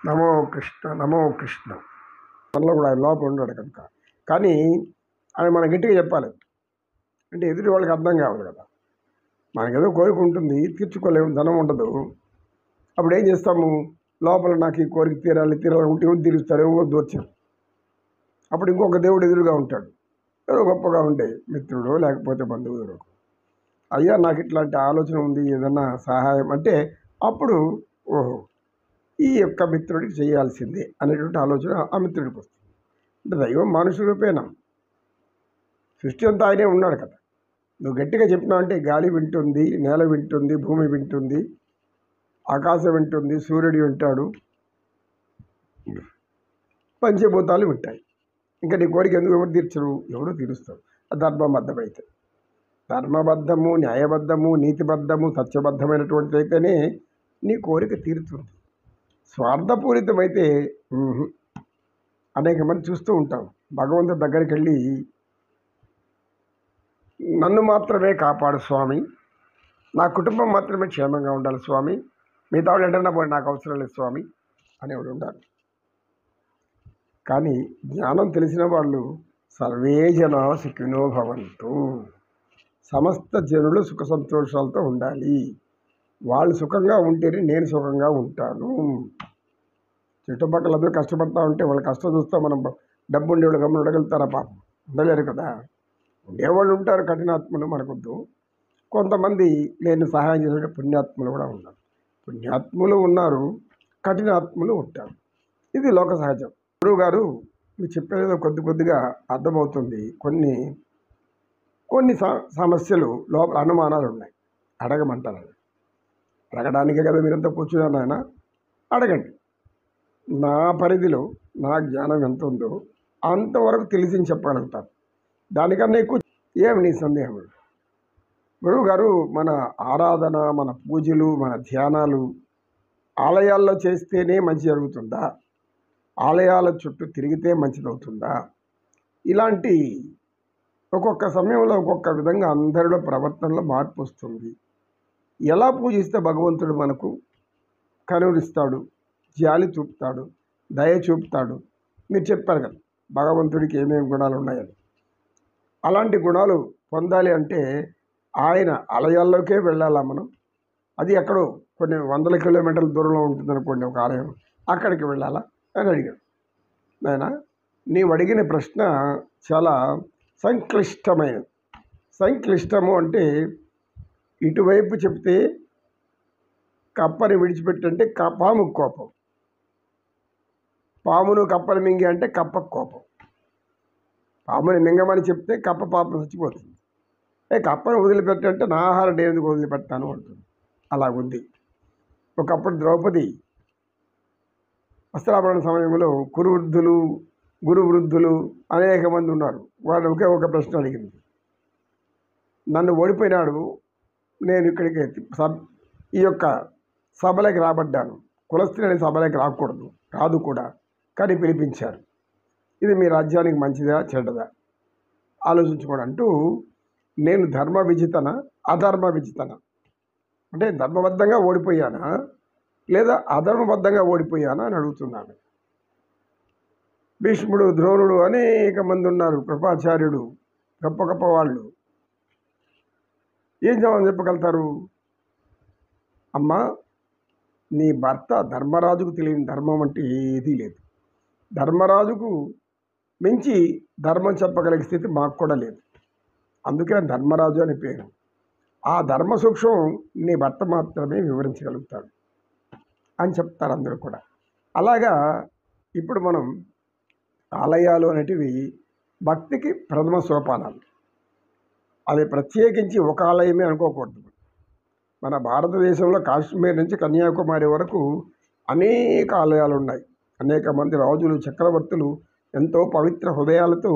నమో కృష్ణ నమో కృష్ణ మనలో కూడా ఆయన లోపల ఉన్నాడు కనుక. కానీ ఆయన మన గట్టిగా చెప్పాలి, అంటే ఎదుటి వాళ్ళకి అర్థం కావాలి కదా. మనకేదో కోరిక ఉంటుంది, తీర్చుకోలేము, ధనం ఉండదు. అప్పుడు ఏం చేస్తాము, లోపల నాకు ఈ కోరిక తీరాలి ఉంటే ఎవరు తీరుస్తారు, ఎవరు దూర్చారు. అప్పుడు ఇంకొక దేవుడు ఎదురుగా ఉంటాడు, ఎవరో గొప్పగా ఉండే మిత్రుడు లేకపోతే బంధువులు, అయ్యా నాకు ఇట్లాంటి ఆలోచన ఉంది, ఏదన్నా సహాయం అంటే అప్పుడు ఓహో ఈ యొక్క మిత్రుడికి చేయాల్సిందే అనేటువంటి ఆలోచన ఆ మిత్రుడికి వస్తుంది. అంటే దైవం మనుషు రూపేనా, సృష్టి అంతా ఆయనే ఉన్నాడు కదా. నువ్వు గట్టిగా చెప్పినావు అంటే గాలి వింటుంది, నేల వింటుంది, భూమి వింటుంది, ఆకాశం వింటుంది, సూర్యుడు వింటాడు, పంచభూతాలు వింటాయి. ఇంకా నీ కోరిక ఎందుకు ఎవరు తీర్చరు, ఎవరు తీరుస్తారు. ధర్మబద్ధమైతే, ధర్మబద్ధము, న్యాయబద్ధము, నీతిబద్ధము, సత్యబద్ధమైనటువంటిది అయితేనే నీ కోరిక తీరుతుంది. స్వార్థపూరితమైతే అనేక మంది చూస్తూ ఉంటాం. భగవంతుడి దగ్గరికి వెళ్ళి నన్ను మాత్రమే కాపాడు స్వామి, నా కుటుంబం మాత్రమే క్షేమంగా ఉండాలి స్వామి, మిగతా వాళ్ళు ఎంటన్నా పోయి నాకు అవసరం లేదు స్వామి అనేవాడు ఉండాలి. కానీ జ్ఞానం తెలిసిన వాళ్ళు సర్వే జనా సుఖినో భవంతు, సమస్త జనులు సుఖ సంతోషాలతో ఉండాలి, వాళ్ళు సుఖంగా ఉంటేనే నేను సుఖంగా ఉంటాను. చుట్టుపక్కల అందరూ కష్టపడతా ఉంటే వాళ్ళ కష్టం చూస్తూ మనం డబ్బు ఉండేవాళ్ళు గమ్మున ఉండగలుగుతారా? పాపం ఉండలేరు కదా. ఉండేవాళ్ళు ఉంటారు కఠినాత్ములు, మనకొద్దు. కొంతమంది నేను సహాయం చేసే పుణ్యాత్ములు కూడా ఉన్నారు. పుణ్యాత్ములు ఉన్నారు, కఠినాత్ములు ఉంటారు. ఇది లోక సహజం. గురువు గారు మీరు చెప్పేదో కొద్దిగా అర్థమవుతుంది. కొన్ని సమస్యలు లోపల అనుమానాలు ఉన్నాయి, అడగమంటారు. అడగడానికే కదా మీరంతా కూర్చున్నారు. ఆయన అడగండి. నా పరిధిలో నా జ్ఞానం ఎంత ఉందో అంతవరకు తెలిసి చెప్పగలుగుతాను. దానికన్నా ఎక్కువ ఏమి నీ సందేహం. గురువు గారు మన ఆరాధన, మన పూజలు, మన ధ్యానాలు ఆలయాల్లో చేస్తేనే మంచి జరుగుతుందా, ఆలయాల చుట్టూ తిరిగితే మంచిదవుతుందా? ఇలాంటి ఒక్కొక్క సమయంలో ఒక్కొక్క విధంగా అందరిలో ప్రవర్తనలో మార్పు వస్తుంది. ఎలా పూజిస్తే భగవంతుడు మనకు కరుణిస్తాడు, జాలి చూపుతాడు, దయ చూపుతాడు? మీరు చెప్పారు కదా భగవంతుడికి ఏమేమి గుణాలు ఉన్నాయని. అలాంటి గుణాలు పొందాలి అంటే ఆయన ఆలయాల్లోకే వెళ్ళాలా మనం? అది ఎక్కడో కొన్ని వందల కిలోమీటర్ల దూరంలో ఉంటుంది అనుకోండి ఒక ఆలయం, అక్కడికి వెళ్ళాలా అని అడిగాడు. నాయన నీవు అడిగిన ప్రశ్న చాలా సంక్లిష్టమైనది. సంక్లిష్టము అంటే ఇటువైపు చెప్తే కప్పని విడిచిపెట్టంటే పాముకు కోపం, పామును కప్పని మింగి అంటే కప్పకు కోపం. పాముని మింగమని చెప్తే కప్ప పాపం చచ్చిపోతుంది. కప్పను వదిలిపెట్టంటే నా ఆహారం నేను ఎందుకు వదిలిపెట్టాను అంటుంది. అలాగుంది. ఒకప్పుడు ద్రౌపది వస్త్రాభరణ సమయంలో గురు వృద్ధులు అనేక మంది ఉన్నారు. వాళ్ళు ఒకే ఒక ప్రశ్న అడిగింది, నన్ను ఓడిపోయినాడు, నేను ఇక్కడికి ఈ యొక్క సభలోకి రాబడ్డాను, కులస్త్రీని సభలోకి రాదు కూడా, కానీ పిలిపించారు. ఇది మీ రాజ్యానికి మంచిదా చెడ్డదా ఆలోచించుకోండి అంటూ, నేను ధర్మ విజితన అధర్మ విజితన అంటే ధర్మబద్ధంగా ఓడిపోయానా లేదా అధర్మబద్ధంగా ఓడిపోయానా అని అడుగుతున్నాను. భీష్ముడు, ద్రోణుడు అనేక మంది ఉన్నారు, కృపాచార్యుడు, గొప్ప వాళ్ళు. ఏం జవాబు చెప్పగలుగుతారు? అమ్మా, నీ భర్త ధర్మరాజుకు తెలియని ధర్మం అంటే ఏదీ లేదు. ధర్మరాజుకు మించి ధర్మం చెప్పగలిగే స్థితి మాకు కూడా లేదు. అందుకే ధర్మరాజు అని పేరు. ఆ ధర్మ సూక్ష్మం నీ భర్త మాత్రమే వివరించగలుగుతాడు అని చెప్తారు అందరూ కూడా. అలాగా ఇప్పుడు మనం ఆలయాలు అనేటివి భక్తికి ప్రథమ సోపానాలు. అది ప్రత్యేకించి ఒక ఆలయమే అనుకోకూడదు. మన భారతదేశంలో కాశ్మీర్ నుంచి కన్యాకుమారి వరకు అనేక ఆలయాలు ఉన్నాయి. అనేక మంది రాజులు, చక్రవర్తులు ఎంతో పవిత్ర హృదయాలతో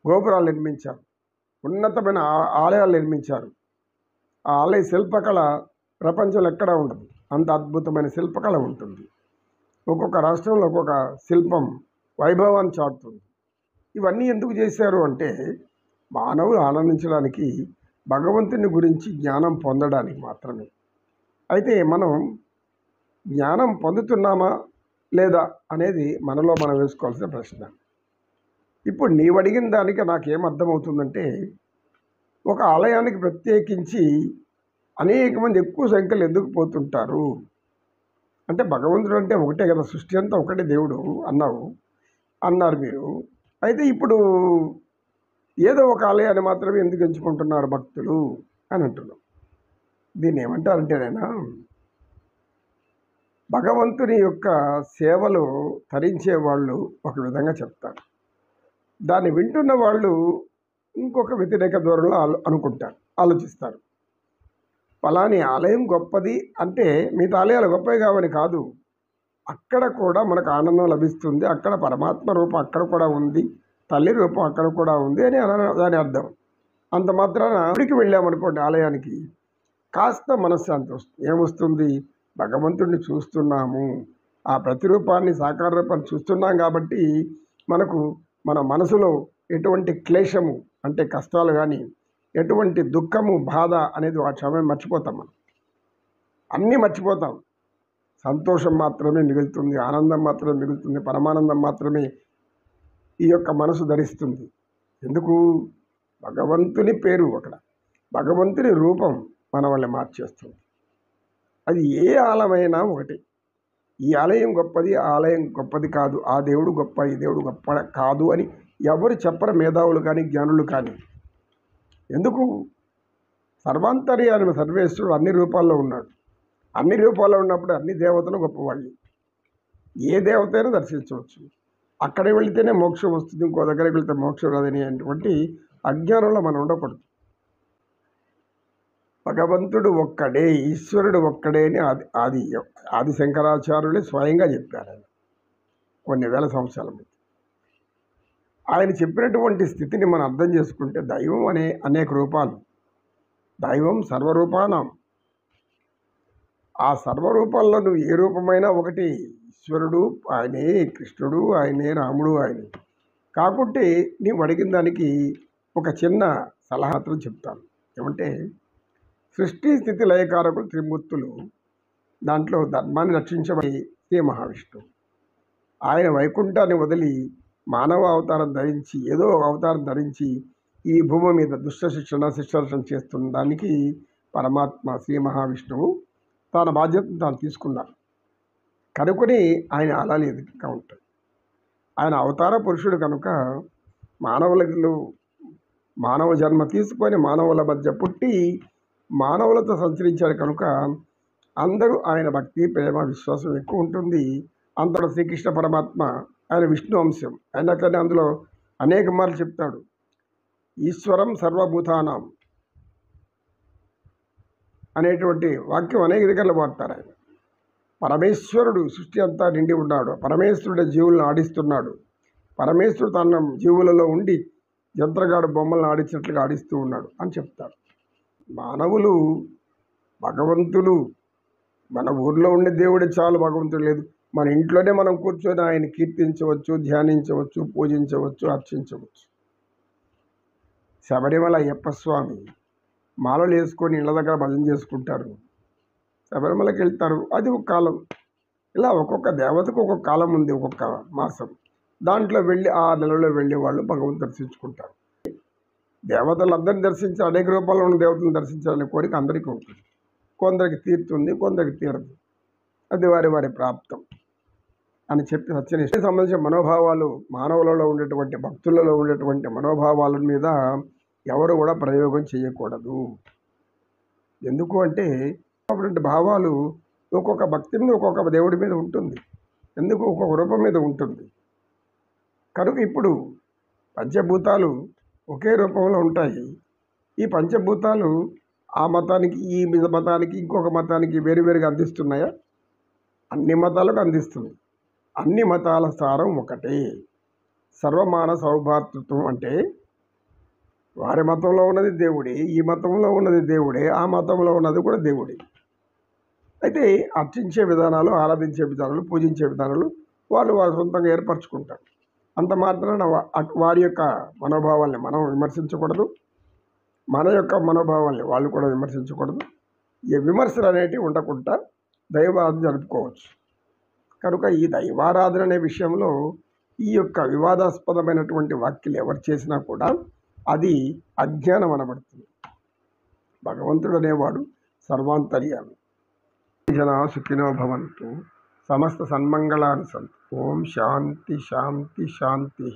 గోపురాలు నిర్మించారు, ఉన్నతమైన ఆలయాలు నిర్మించారు. ఆ ఆలయ శిల్పకళ ప్రపంచంలో ఎక్కడా ఉండదు, అంత అద్భుతమైన శిల్పకళ ఉంటుంది. ఒక్కొక్క రాష్ట్రంలో ఒక్కొక్క శిల్పం వైభవాన్ని చాటుతుంది. ఇవన్నీ ఎందుకు చేశారు అంటే మానవులు ఆనందించడానికి, భగవంతుని గురించి జ్ఞానం పొందడానికి మాత్రమే. అయితే మనం జ్ఞానం పొందుతున్నామా లేదా అనేది మనలో మనం వేసుకోవాల్సిన ప్రశ్న. ఇప్పుడు నీవు అడిగిన దానికి నాకేం అర్థమవుతుందంటే, ఒక ఆలయానికి ప్రత్యేకించి అనేక మంది ఎక్కువ సంఖ్యలో ఎందుకు పోతుంటారు అంటే, భగవంతుడు అంటే ఒకటే కదా, సృష్టి అంతా ఒకటే దేవుడు అన్నారు మీరు. అయితే ఇప్పుడు ఏదో ఒక ఆలయాన్ని మాత్రమే ఎందుకు ఎంచుకుంటున్నారు భక్తులు అని అంటున్నాం. దీన్ని ఏమంటారంటేనైనా, భగవంతుని యొక్క సేవలు తరించే వాళ్ళు ఒక విధంగా చెప్తారు, దాన్ని వింటున్న వాళ్ళు ఇంకొక వ్యతిరేక ధోరణిలో అనుకుంటారు, ఆలోచిస్తారు. ఫలాని ఆలయం గొప్పది అంటే మిగతా ఆలయాలు గొప్పవి కావని కాదు, అక్కడ కూడా మనకు ఆనందం లభిస్తుంది, అక్కడ పరమాత్మ రూపం అక్కడ కూడా ఉంది, తల్లి రూపం అక్కడ కూడా ఉంది అని దాని అర్థం. అంత మాత్రాన గుడికి వెళ్ళామనుకోండి, ఆలయానికి కాస్త మనశ్శాంతి వస్తుంది. ఏమొస్తుంది? భగవంతుడిని చూస్తున్నాము, ఆ ప్రతిరూపాన్ని సాకార రూపాన్ని చూస్తున్నాం కాబట్టి మనకు మన మనసులో ఎటువంటి క్లేశము అంటే కష్టాలు కానీ, ఎటువంటి దుఃఖము బాధ అనేది ఆ సమయం మర్చిపోతాం. మనం అన్నీ మర్చిపోతాం. సంతోషం మాత్రమే మిగులుతుంది, ఆనందం మాత్రమే మిగులుతుంది, పరమానందం మాత్రమే ఈ యొక్క మనసు ధరిస్తుంది. ఎందుకు? భగవంతుని పేరు అక్కడ, భగవంతుని రూపం మన వల్ల మార్చేస్తుంది. అది ఏ ఆలయమైనా ఒకటి. ఈ ఆలయం గొప్పది, ఆ ఆలయం గొప్పది కాదు, ఆ దేవుడు గొప్ప, ఈ దేవుడు గొప్ప కాదు అని ఎవరు చెప్పరు, మేధావులు కానీ జ్ఞానులు కానీ. ఎందుకు? సర్వాంతర్యామి సర్వేశ్వరుడు అన్ని రూపాల్లో ఉన్నాడు. అన్ని రూపాల్లో ఉన్నప్పుడు అన్ని దేవతలు గొప్పవాళ్ళు. ఏ దేవత అయినా దర్శించవచ్చు. అక్కడ వెళితేనే మోక్షం వస్తుంది, ఇంకో దగ్గరికి వెళితే మోక్షం రాదనేటువంటి అజ్ఞానంలో మనం ఉండకూడదు. భగవంతుడు ఒక్కడే, ఈశ్వరుడు ఒక్కడే అని ఆది శంకరాచార్యులే స్వయంగా చెప్పారు. ఆయన కొన్ని వేల సంవత్సరాల ముందు ఆయన చెప్పినటువంటి స్థితిని మనం అర్థం చేసుకుంటే, దైవం అనే అనేక రూపాలు, దైవం సర్వరూపానం. ఆ సర్వరూపాల్లో నువ్వు ఏ రూపమైనా ఒకటి, ఈశ్వరుడు ఆయనే, కృష్ణుడు ఆయనే, రాముడు ఆయనే. కాకుంటే నీవు అడిగిన దానికి ఒక చిన్న సలహాత్రం చెప్తాను. ఏమంటే, సృష్టి స్థితి లయకారకులు త్రిమూర్తులు, దాంట్లో ధర్మాన్ని రక్షించబడి శ్రీ మహావిష్ణువు. ఆయన వైకుంఠాన్ని వదిలి మానవ అవతారం ధరించి, ఏదో అవతారం ధరించి ఈ భూమి మీద దుష్ట శిక్షణ శిక్షణ చేస్తున్న దానికి పరమాత్మ శ్రీ మహావిష్ణువు తన బాధ్యతను తాను తీసుకున్నారు. కనుకొని ఆయన అలానే ఎదుగుతూ ఉంటాడు. ఆయన అవతార పురుషుడు కనుక మానవ జన్మ తీసుకొని మానవుల మధ్య పుట్టి మానవులతో సంచరించాడు కనుక అందరూ ఆయన భక్తి ప్రేమ విశ్వాసం ఎక్కువ ఉంటుంది. అంతలో శ్రీకృష్ణ పరమాత్మ ఆయన విష్ణు అంశం అయినా కానీ అందులో అనేక మార్లు చెప్తాడు, ఈశ్వరం సర్వభూతానాం అనేటువంటి వాక్యం అనేక దగ్గరలో వాడతారు. ఆయన పరమేశ్వరుడు సృష్టి అంతా నిండి ఉన్నాడు, పరమేశ్వరుడు జీవులను ఆడిస్తున్నాడు, పరమేశ్వరుడు తన జీవులలో ఉండి యంత్రగాడు బొమ్మలను ఆడించినట్లుగా ఆడిస్తూ ఉన్నాడు అని చెప్తారు. మానవులు భగవంతులు, మన ఊర్లో ఉండే దేవుడే చాలు, భగవంతుడు లేదు. మన ఇంట్లోనే మనం కూర్చొని ఆయన కీర్తించవచ్చు, ధ్యానించవచ్చు, పూజించవచ్చు, అర్చించవచ్చు. శబరిమల అయ్యప్ప స్వామి మాలలు వేసుకొని ఇళ్ళ దగ్గర భజన చేసుకుంటారు, శబరిమలకి వెళ్తారు, అది ఒక కాలం. ఇలా ఒక్కొక్క దేవతకు ఒక్కొక్క కాలం ఉంది, ఒక్కొక్క మాసం. దాంట్లో వెళ్ళి ఆ నెలలో వెళ్ళే వాళ్ళు భగవంతుని దర్శించుకుంటారు. దేవతలందరినీ దర్శించి అనేక రూపాల్లో ఉన్న దేవతలను దర్శించాలనే కోరిక అందరికీ ఉంటుంది. కొందరికి తీరుతుంది, కొందరికి తీరదు, అది వారి వారి ప్రాప్తం అని చెప్పి సత్యనిష్ఠకి సంబంధించిన మనోభావాలు, మానవులలో ఉండేటువంటి భక్తులలో ఉండేటువంటి మనోభావాల మీద ఎవరు కూడా ప్రయోగం చేయకూడదు. ఎందుకు అంటే అటువంటి భావాలు ఒక్కొక్క భక్తి మీద ఒక్కొక్క దేవుడి మీద ఉంటుంది, ఎందుకు ఒక్కొక్క రూపం మీద ఉంటుంది. కనుక ఇప్పుడు పంచభూతాలు ఒకే రూపంలో ఉంటాయి. ఈ పంచభూతాలు ఆ మతానికి, ఈ మతానికి, ఇంకొక మతానికి వేరువేరుగా అందిస్తున్నాయా? అన్ని మతాలకు అందిస్తుంది. అన్ని మతాల సారం ఒకటే, సర్వమాన సౌభాతృత్వం. అంటే వారి మతంలో ఉన్నది దేవుడే, ఈ మతంలో ఉన్నది దేవుడే, ఆ మతంలో ఉన్నది కూడా దేవుడే. అయితే అర్చించే విధానాలు, ఆరాధించే విధానాలు, పూజించే విధానాలు వాళ్ళు సొంతంగా ఏర్పరచుకుంటారు. అంత మాత్రాన వారి యొక్క మనోభావాల్ని మనం విమర్శించకూడదు, మన యొక్క మనోభావాల్ని వాళ్ళు కూడా విమర్శించకూడదు. ఈ విమర్శలు అనేటివి ఉండకుండా దైవాన్ని జరుపుకోవచ్చు. కనుక ఈ దైవారాధన అనే విషయంలో ఈ యొక్క వివాదాస్పదమైనటువంటి వ్యాఖ్యలు ఎవరు చేసినా కూడా అది అజ్ఞానం అనబడుతుంది. భగవంతుడు అనేవాడు సర్వాంతర్యామి. జనా సుఖినో భవంతు, సమస్త సన్మంగళాని సంతు. ఓం శాంతి శాంతి శాంతి.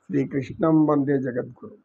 శ్రీకృష్ణం వందే జగద్గురు.